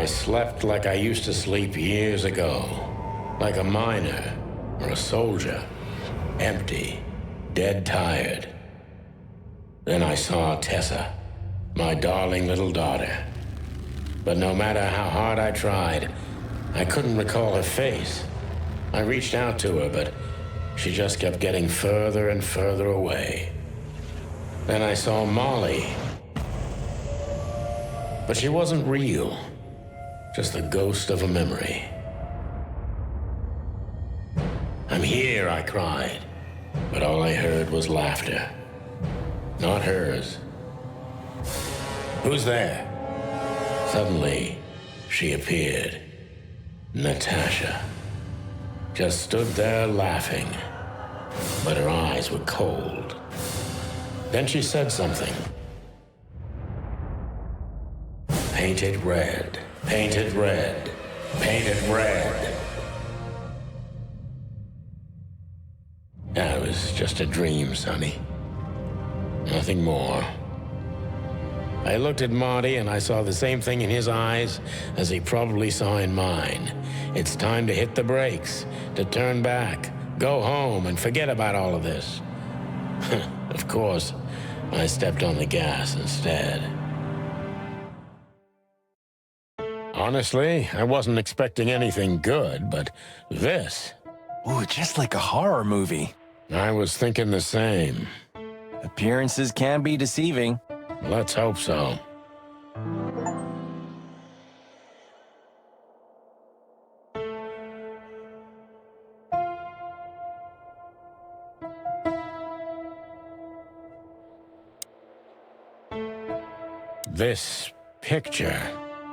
I slept like I used to sleep years ago, like a miner or a soldier, empty, dead tired. Then I saw Tessa, my darling little daughter. But no matter how hard I tried, I couldn't recall her face. I reached out to her, but she just kept getting further and further away. Then I saw Molly. But she wasn't real, just the ghost of a memory. I'm here, I cried, but all I heard was laughter. Not hers. Who's there? Suddenly, she appeared. Natasha. Just stood there laughing, but her eyes were cold. Then she said something. Painted red, painted red, painted red. That was just a dream, Sonny. Nothing more. I looked at Marty and I saw the same thing in his eyes as he probably saw in mine. It's time to hit the brakes, to turn back, go home and forget about all of this. Of course, I stepped on the gas instead. Honestly, I wasn't expecting anything good, but this... Ooh, just like a horror movie. I was thinking the same. Appearances can be deceiving. Let's hope so. This picture...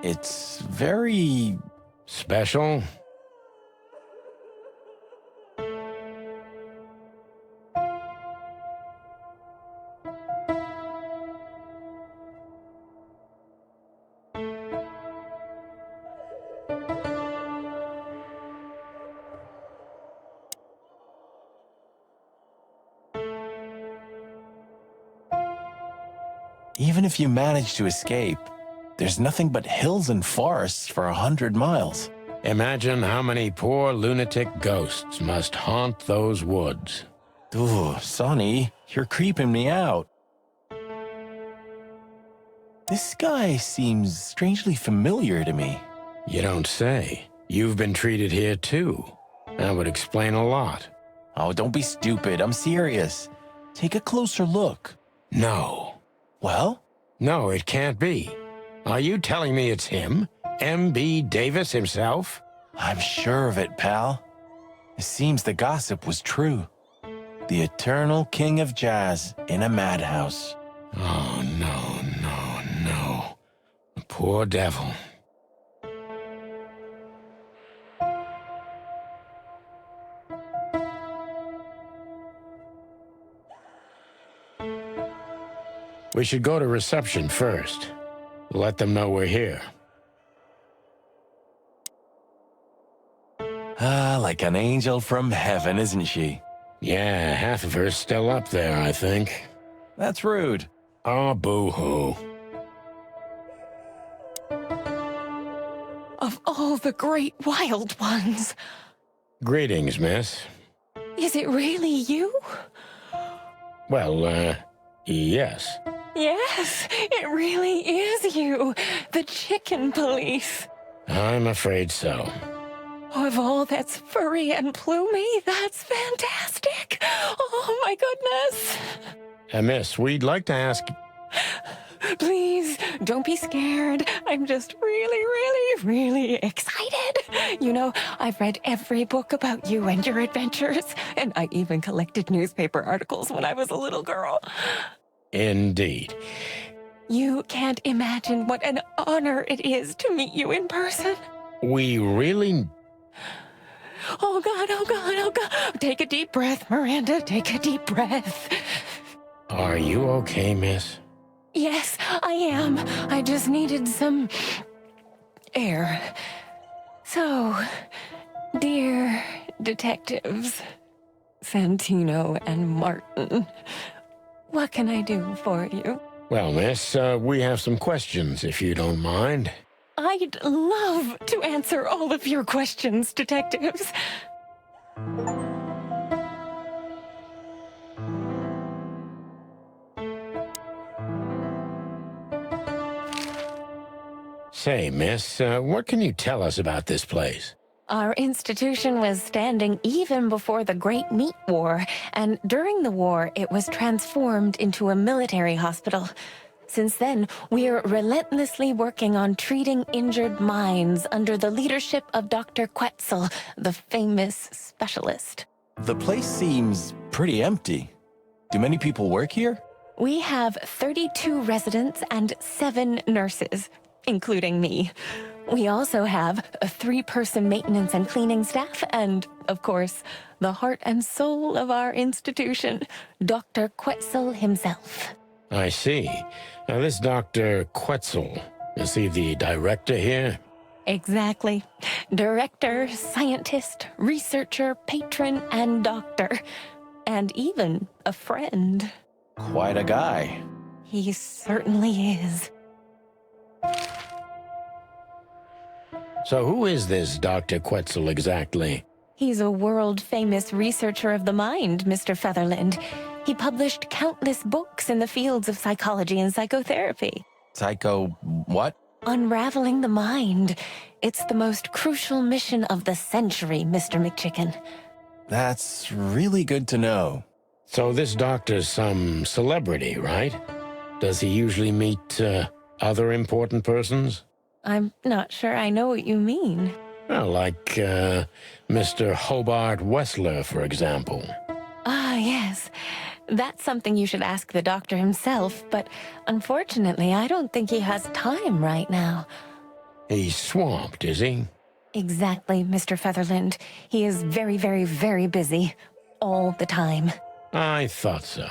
It's very... special? Even if you manage to escape, there's nothing but hills and forests for 100 miles. Imagine how many poor lunatic ghosts must haunt those woods. Ooh, Sonny, you're creeping me out. This guy seems strangely familiar to me. You don't say. You've been treated here too. That would explain a lot. Oh, don't be stupid. I'm serious. Take a closer look. No. Well? No, it can't be. Are you telling me it's him? M.B. Davis himself? I'm sure of it, pal. It seems the gossip was true. The eternal king of jazz in a madhouse. Oh, no, no, no. The poor devil. We should go to reception first. Let them know we're here. Ah, like an angel from heaven, isn't she? Yeah, half of her's still up there, I think. That's rude. Oh, boo-hoo. Of all the great wild ones. Greetings, miss. Is it really you? Well, yes. Yes, it really is you. The chicken police. I'm afraid so. Of all that's furry and plumey, that's fantastic. Oh, my goodness. Miss, we'd like to ask... Please, don't be scared. I'm just really excited. You know, I've read every book about you and your adventures, and I even collected newspaper articles when I was a little girl. Indeed. You can't imagine what an honor it is to meet you in person. We really... Oh, God, oh, God, oh, God. Take a deep breath, Miranda. Take a deep breath. Are you okay, miss? Yes, I am. I just needed some air. So, dear detectives, Santino and Martin, what can I do for you? Well, miss, we have some questions, if you don't mind. I'd love to answer all of your questions, detectives. Say, miss, what can you tell us about this place? Our institution was standing even before the Great Meat War, and during the war, it was transformed into a military hospital. Since then, we're relentlessly working on treating injured minds under the leadership of Dr. Quetzal, the famous specialist. The place seems pretty empty. Do many people work here? We have 32 residents and 7 nurses, including me. We also have a 3-person maintenance and cleaning staff, and, of course, the heart and soul of our institution, Dr. Quetzal himself. I see. Now, this Dr. Quetzal, is he the director here? Exactly. Director, scientist, researcher, patron, and doctor. And even a friend. Quite a guy. He certainly is. So who is this Dr. Quetzal exactly? He's a world-famous researcher of the mind, Mr. Featherland. He published countless books in the fields of psychology and psychotherapy. Psycho what? Unraveling the mind. It's the most crucial mission of the century, Mr. McChicken. That's really good to know. So this doctor's some celebrity, right? Does he usually meet other important persons? I'm not sure I know what you mean. Well, like Mr. Hobart Wessler, for example. Ah, yes. That's something you should ask the doctor himself, but unfortunately, I don't think he has time right now. He's swamped, is he? Exactly, Mr. Featherland. He is very, very, very busy. All the time. I thought so.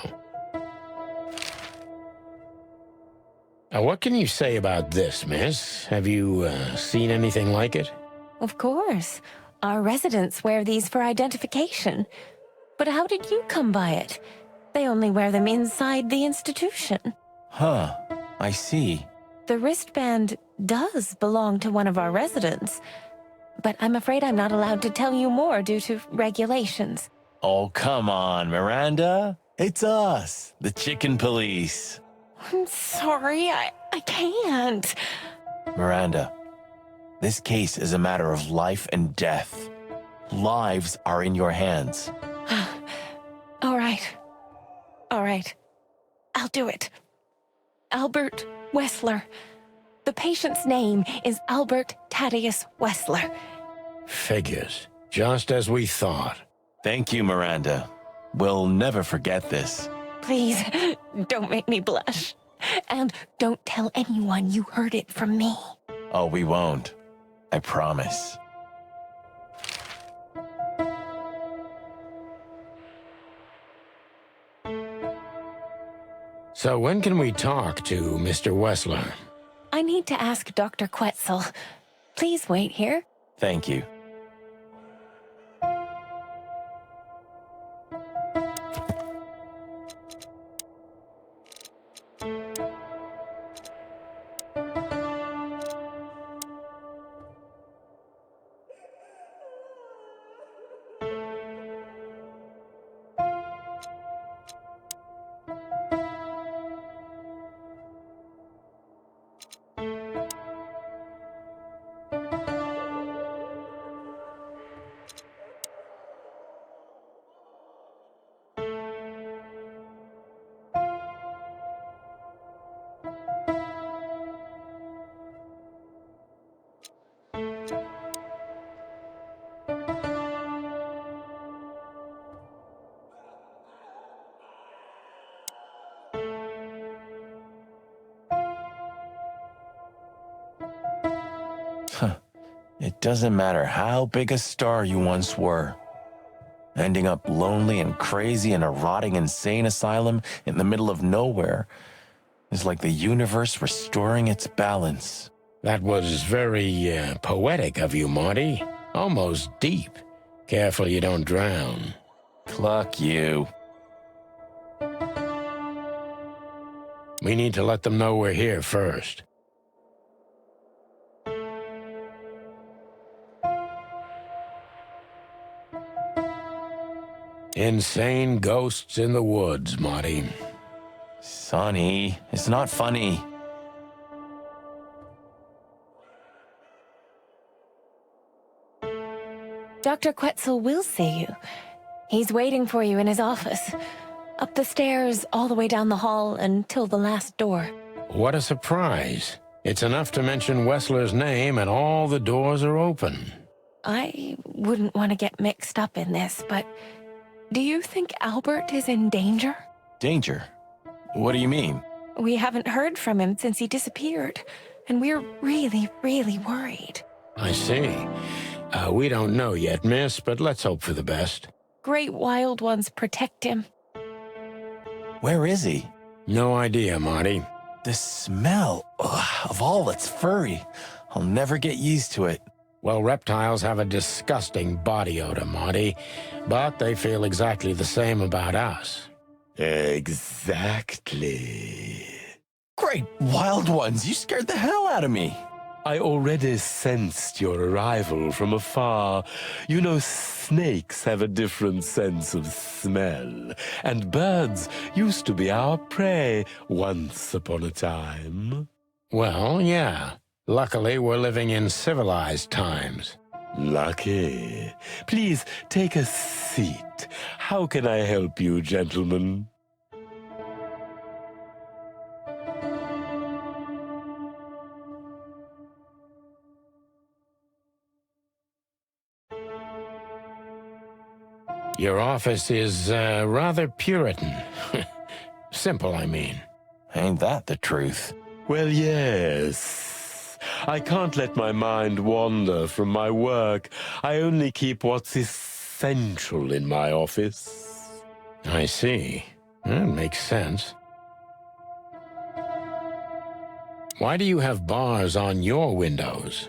Now, what can you say about this, miss? Have you seen anything like it? Of course. Our residents wear these for identification. But how did you come by it? They only wear them inside the institution. Huh, I see. The wristband does belong to one of our residents, but I'm afraid I'm not allowed to tell you more due to regulations. Oh, come on, Miranda. It's us, the Chicken Police. I'm sorry, I can't. Miranda, this case is a matter of life and death. Lives are in your hands. All right. All right. I'll do it. Albert Wessler. The patient's name is Albert Thaddeus Wessler. Figures. Just as we thought. Thank you, Miranda. We'll never forget this. Please, don't make me blush. And don't tell anyone you heard it from me. Oh, we won't. I promise. So when can we talk to Mr. Wessler? I need to ask Dr. Quetzal. Please wait here. Thank you. It doesn't matter how big a star you once were. Ending up lonely and crazy in a rotting insane asylum in the middle of nowhere is like the universe restoring its balance. That was very poetic of you, Marty. Almost deep. Careful you don't drown. Cluck you. We need to let them know we're here first. Insane ghosts in the woods, Marty. Sonny, it's not funny. Dr. Quetzal will see you. He's waiting for you in his office. Up the stairs, all the way down the hall, until the last door. What a surprise. It's enough to mention Wessler's name and all the doors are open. I wouldn't want to get mixed up in this, but do you think Albert is in danger? Danger? What do you mean? We haven't heard from him since he disappeared, and we're really, really worried. I see. We don't know yet, miss, but let's hope for the best. Great wild ones protect him. Where is he? No idea, Marty. The smell of all that's furry. I'll never get used to it. Well, reptiles have a disgusting body odor, Marty, but they feel exactly the same about us. Exactly. Great wild ones, you scared the hell out of me. I already sensed your arrival from afar. You know, snakes have a different sense of smell, and birds used to be our prey once upon a time. Well, yeah. Luckily, we're living in civilized times. Lucky. Please take a seat. How can I help you, gentlemen? Your office is rather Puritan. Simple, I mean. Ain't that the truth? Well, yes. I can't let my mind wander from my work. I only keep what's essential in my office. I see. That makes sense. Why do you have bars on your windows?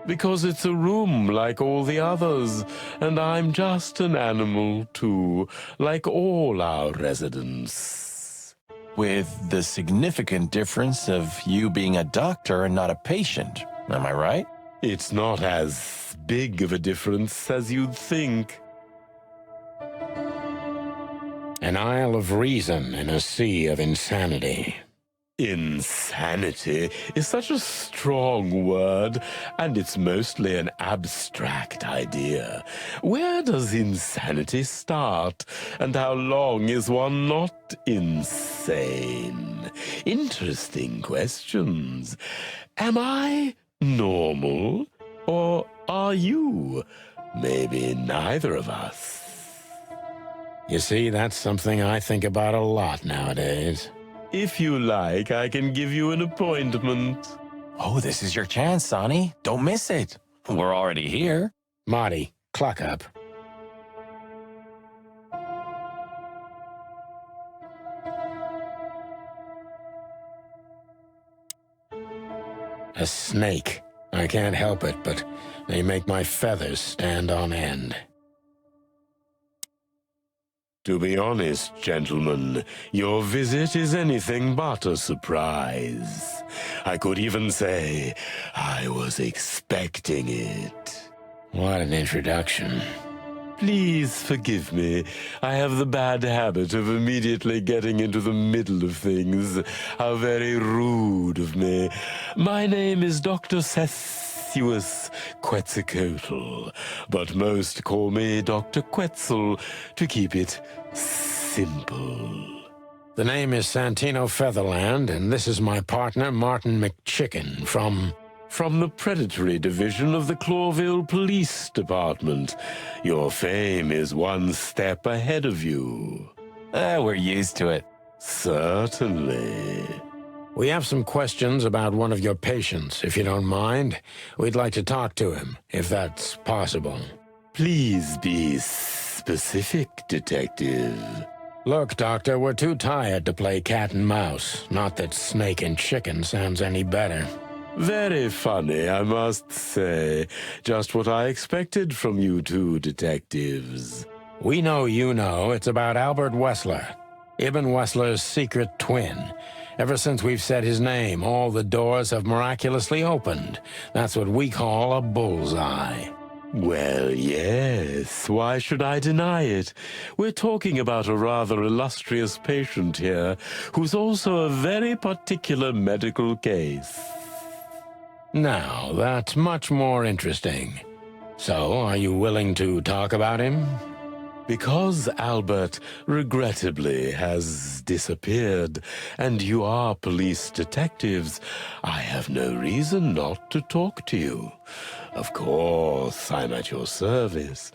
Because it's a room like all the others, and I'm just an animal, too, like all our residents. With the significant difference of you being a doctor and not a patient, am I right? It's not as big of a difference as you'd think. An isle of reason in a sea of insanity. Insanity is such a strong word, and it's mostly an abstract idea. Where does insanity start, and how long is one not insane? Interesting questions. Am I normal, or are you? Maybe neither of us. You see, that's something I think about a lot nowadays. If you like, I can give you an appointment. Oh, this is your chance, Sonny. Don't miss it. We're already here. Marty, clock up. A snake. I can't help it, but they make my feathers stand on end. To be honest, gentlemen, your visit is anything but a surprise. I could even say I was expecting it. What an introduction. Please forgive me. I have the bad habit of immediately getting into the middle of things. How very rude of me. My name is Dr. Quetzalcoatl, but most call me Dr. Quetzal to keep it simple. The name is Santino Featherland, and this is my partner, Martin McChicken, from the predatory division of the Clawville Police Department. Your fame is one step ahead of you. We're used to it. Certainly. We have some questions about one of your patients, if you don't mind. We'd like to talk to him, if that's possible. Please be specific, Detective. Look, Doctor, we're too tired to play cat and mouse. Not that snake and chicken sounds any better. Very funny, I must say. Just what I expected from you two detectives. We know you know it's about Albert Wessler, Ibn Wessler's secret twin. Ever since we've said his name, all the doors have miraculously opened. That's what we call a bullseye. Well, yes. Why should I deny it? We're talking about a rather illustrious patient here, who's also a very particular medical case. Now, that's much more interesting. So, are you willing to talk about him? Because Albert, regrettably, has disappeared, and you are police detectives, I have no reason not to talk to you. Of course, I'm at your service,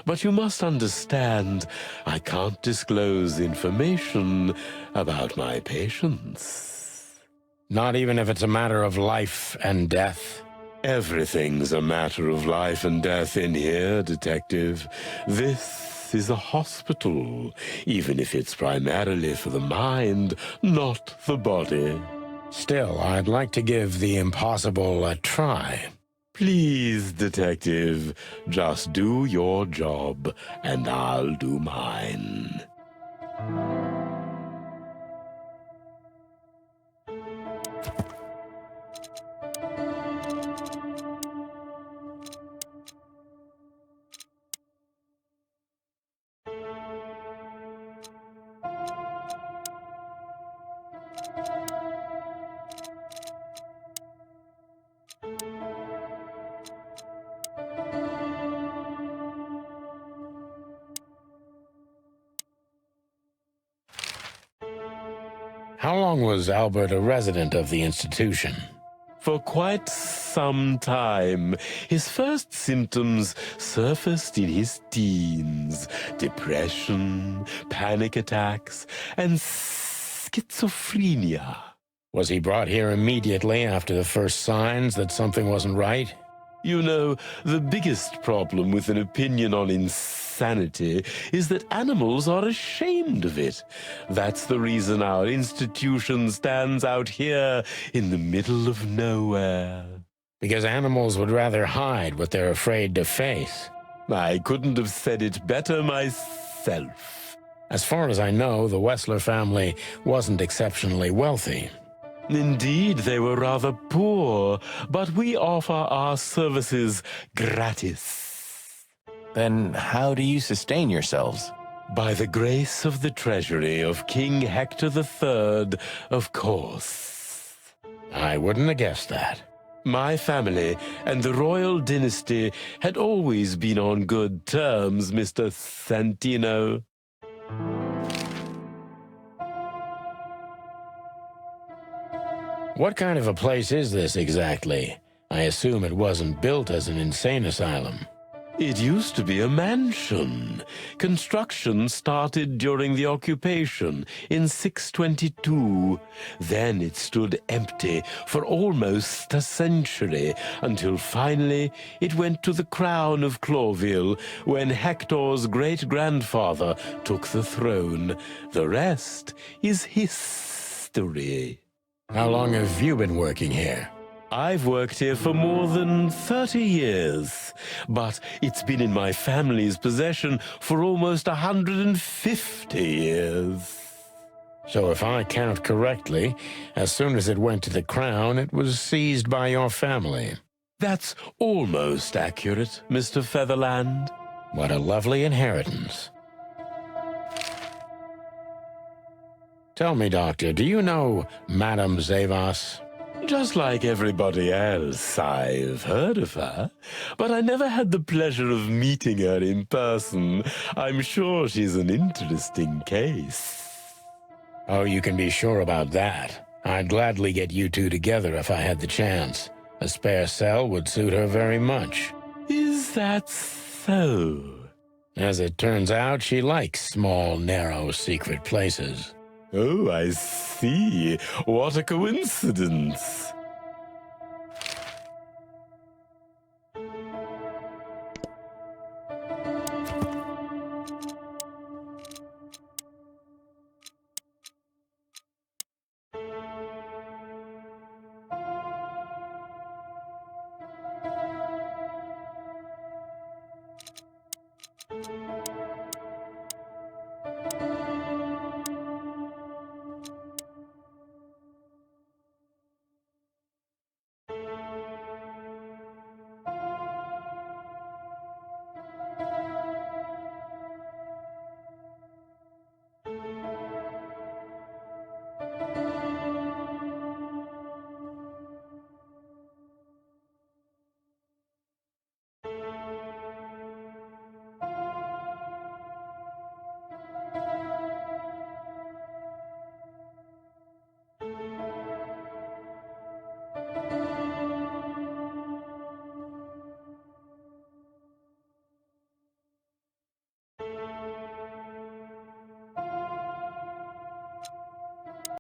but you must understand, I can't disclose information about my patients. Not even if it's a matter of life and death? Everything's a matter of life and death in here, Detective. This is a hospital, even if it's primarily for the mind, not the body. Still, I'd like to give the impossible a try. Please, Detective, just do your job, and I'll do mine. How long was Albert a resident of the institution? For quite some time, his first symptoms surfaced in his teens. Depression, panic attacks, and schizophrenia. Was he brought here immediately after the first signs that something wasn't right? You know, the biggest problem with an opinion on insanity is that animals are ashamed of it. That's the reason our institution stands out here in the middle of nowhere. Because animals would rather hide what they're afraid to face. I couldn't have said it better myself. As far as I know, the Wessler family wasn't exceptionally wealthy. Indeed, they were rather poor, but we offer our services gratis. Then how do you sustain yourselves? By the grace of the treasury of King Hector III, of course. I wouldn't have guessed that. My family and the royal dynasty had always been on good terms, Mr. Santino. What kind of a place is this exactly? I assume it wasn't built as an insane asylum. It used to be a mansion. Construction started during the occupation in 622. Then it stood empty for almost a century, until finally it went to the crown of Cloville when Hector's great-grandfather took the throne. The rest is history. How long have you been working here? I've worked here for more than 30 years, but it's been in my family's possession for almost 150 years. So if I count correctly, as soon as it went to the crown, it was seized by your family. That's almost accurate, Mr. Featherland. What a lovely inheritance. Tell me, Doctor, do you know Madame Zavas? Just like everybody else, I've heard of her, but I never had the pleasure of meeting her in person. I'm sure she's an interesting case. Oh, you can be sure about that. I'd gladly get you two together if I had the chance. A spare cell would suit her very much. Is that so? As it turns out, she likes small, narrow, secret places. Oh, I see. What a coincidence.